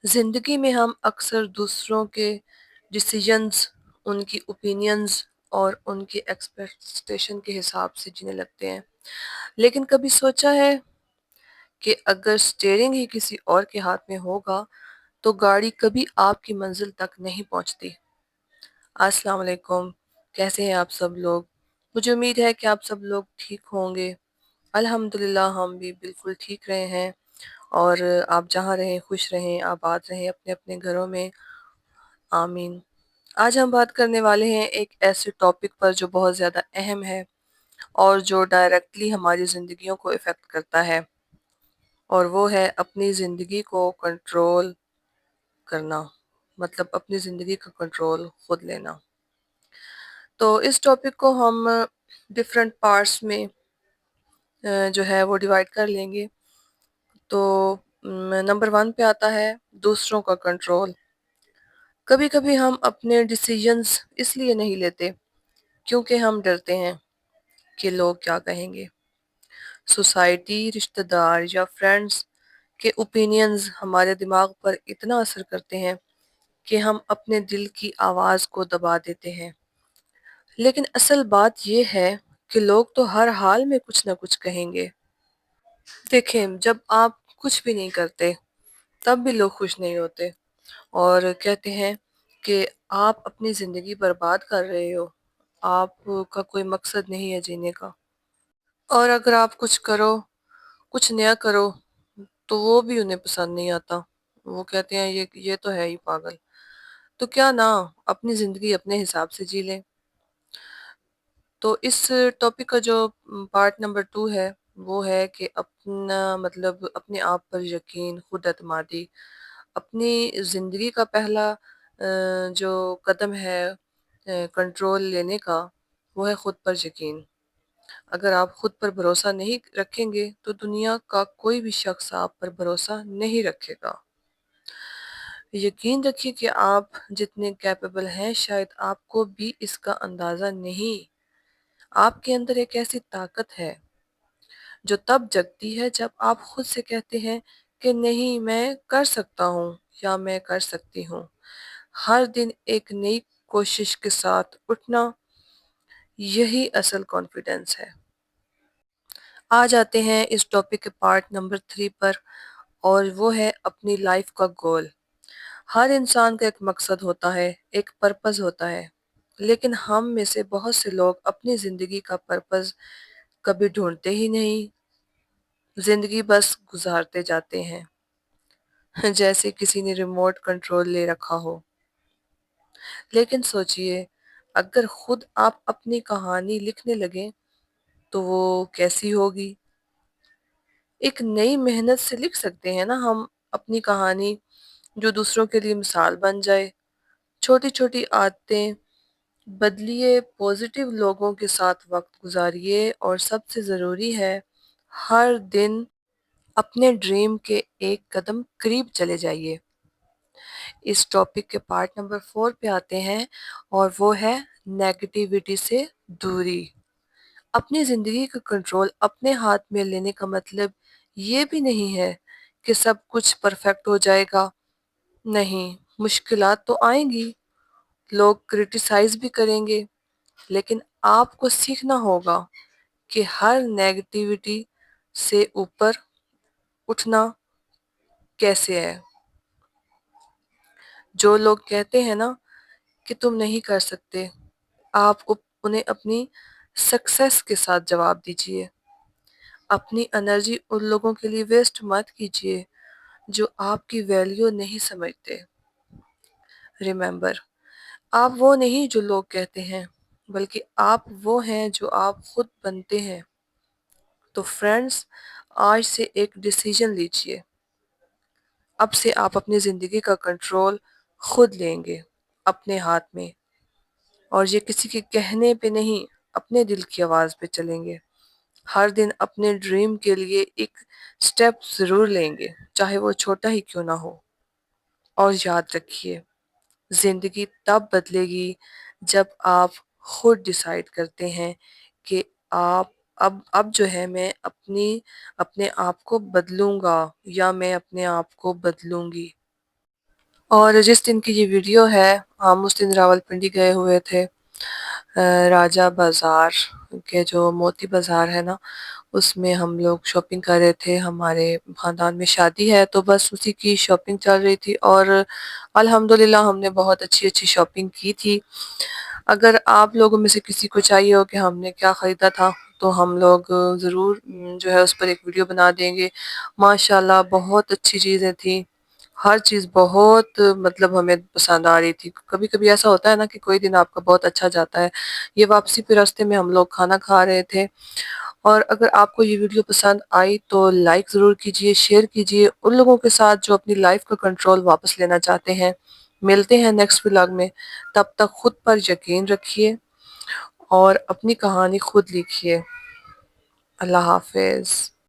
ज़िंदगी में हम अक्सर दूसरों के डिसीजंस, उनकी ओपिनियंस और उनकी एक्सपेक्टेशन के हिसाब से जीने लगते हैं। लेकिन कभी सोचा है कि अगर स्टीयरिंग ही किसी और के हाथ में होगा तो गाड़ी कभी आपकी मंजिल तक नहीं पहुंचती। अस्सलाम वालेकुम, कैसे हैं आप सब लोग? मुझे उम्मीद है कि आप सब लोग ठीक होंगे। अल्हम्दुलिल्लाह हम भी बिल्कुल ठीक रहे हैं और आप जहाँ रहें खुश रहें, आबाद रहें अपने अपने घरों में। आमीन। आज हम बात करने वाले हैं एक ऐसे टॉपिक पर जो बहुत ज़्यादा अहम है और जो डायरेक्टली हमारी ज़िंदगियों को इफ़ेक्ट करता है, और वो है अपनी ज़िंदगी को कंट्रोल करना, मतलब अपनी ज़िंदगी का कंट्रोल खुद लेना। तो इस टॉपिक को हम डिफरेंट पार्ट्स में जो है वो डिवाइड कर लेंगे। तो नंबर 1 पे आता है दूसरों का कंट्रोल। कभी कभी हम अपने डिसीजंस इसलिए नहीं लेते क्योंकि हम डरते हैं कि लोग क्या कहेंगे। सोसाइटी, रिश्तेदार या फ्रेंड्स के ओपिनियंस हमारे दिमाग पर इतना असर करते हैं कि हम अपने दिल की आवाज़ को दबा देते हैं। लेकिन असल बात यह है कि लोग तो हर हाल में कुछ ना कुछ कहेंगे। देखें, जब आप कुछ भी नहीं करते तब भी लोग खुश नहीं होते और कहते हैं कि आप अपनी ज़िंदगी बर्बाद कर रहे हो, आपका कोई मकसद नहीं है जीने का। और अगर आप कुछ करो, कुछ नया करो, तो वो भी उन्हें पसंद नहीं आता। वो कहते हैं ये तो है ही पागल। तो क्या ना अपनी ज़िंदगी अपने हिसाब से जी लें। तो इस टॉपिक का जो पार्ट नंबर 2 है वो है कि अपना मतलब अपने आप पर यकीन, खुद एतमादी। अपनी ज़िंदगी का पहला जो कदम है कंट्रोल लेने का, वो है खुद पर यकीन। अगर आप खुद पर भरोसा नहीं रखेंगे तो दुनिया का कोई भी शख्स आप पर भरोसा नहीं रखेगा। यकीन रखिए कि आप जितने कैपेबल हैं शायद आपको भी इसका अंदाज़ा नहीं। आपके अंदर एक ऐसी ताकत है जो तब जगती है जब आप खुद से कहते हैं कि नहीं, मैं कर सकता हूँ या मैं कर सकती हूँ। हर दिन एक नई कोशिश के साथ उठना, यही असल कॉन्फिडेंस है। आ जाते हैं इस टॉपिक के पार्ट नंबर 3 पर, और वो है अपनी लाइफ का गोल। हर इंसान का एक मकसद होता है, एक पर्पस होता है, लेकिन हम में से बहुत से लोग अपनी ज़िंदगी का पर्पस कभी ढूंढते ही नहीं। ज़िंदगी बस गुजारते जाते हैं जैसे किसी ने रिमोट कंट्रोल ले रखा हो। लेकिन सोचिए, अगर खुद आप अपनी कहानी लिखने लगें तो वो कैसी होगी? एक नई मेहनत से लिख सकते हैं ना हम अपनी कहानी, जो दूसरों के लिए मिसाल बन जाए। छोटी छोटी आदतें बदलिए, पॉजिटिव लोगों के साथ वक्त गुजारिए और सबसे ज़रूरी है, हर दिन अपने ड्रीम के एक कदम करीब चले जाइए। इस टॉपिक के पार्ट नंबर 4 पे आते हैं, और वो है नेगेटिविटी से दूरी। अपनी ज़िंदगी का कंट्रोल अपने हाथ में लेने का मतलब ये भी नहीं है कि सब कुछ परफेक्ट हो जाएगा। नहीं, मुश्किलात तो आएंगी, लोग क्रिटिसाइज भी करेंगे, लेकिन आपको सीखना होगा कि हर नेगेटिविटी से ऊपर उठना कैसे है। जो लोग कहते हैं ना कि तुम नहीं कर सकते, आप उन्हें अपनी सक्सेस के साथ जवाब दीजिए। अपनी एनर्जी उन लोगों के लिए वेस्ट मत कीजिए जो आपकी वैल्यू नहीं समझते। रिमेंबर, आप वो नहीं जो लोग कहते हैं, बल्कि आप वो हैं जो आप खुद बनते हैं। तो फ्रेंड्स, आज से एक डिसीजन लीजिए। अब से आप अपनी ज़िंदगी का कंट्रोल खुद लेंगे, अपने हाथ में। और ये किसी के कहने पे नहीं, अपने दिल की आवाज़ पे चलेंगे। हर दिन अपने ड्रीम के लिए एक स्टेप ज़रूर लेंगे, चाहे वो छोटा ही क्यों ना हो। और याद रखिए, ज़िंदगी तब बदलेगी जब आप खुद डिसाइड करते हैं कि आप अब जो है मैं अपने आप को बदलूंगा या मैं अपने आप को बदलूंगी। اور جس دن کی یہ ویڈیو ہے، ہم اس دن راولپنڈی گئے ہوئے تھے، راجہ بازار کے جو موتی بازار ہے نا، اس میں ہم لوگ شاپنگ کر رہے تھے، ہمارے خاندان میں شادی ہے تو بس اسی کی شاپنگ چل رہی تھی، اور الحمدللہ ہم نے بہت اچھی اچھی شاپنگ کی تھی۔ اگر آپ لوگوں میں سے کسی کو چاہیے ہو کہ ہم نے کیا خریدا تھا تو ہم لوگ ضرور جو ہے اس پر ایک ویڈیو بنا دیں گے۔ ماشاءاللہ بہت اچھی چیزیں تھیں، ہر چیز بہت مطلب ہمیں پسند آ رہی تھی۔ کبھی کبھی ایسا ہوتا ہے نا کہ کوئی دن آپ کا بہت اچھا جاتا ہے۔ یہ واپسی پہ راستے میں ہم لوگ کھانا کھا رہے تھے، اور اگر آپ کو یہ ویڈیو پسند آئی تو لائک ضرور کیجئے، شیئر کیجئے ان لوگوں کے ساتھ جو اپنی لائف کا کنٹرول واپس لینا چاہتے ہیں۔ ملتے ہیں نیکسٹ ولاگ میں، تب تک خود پر یقین رکھیے اور اپنی کہانی خود لکھیے۔ اللہ حافظ۔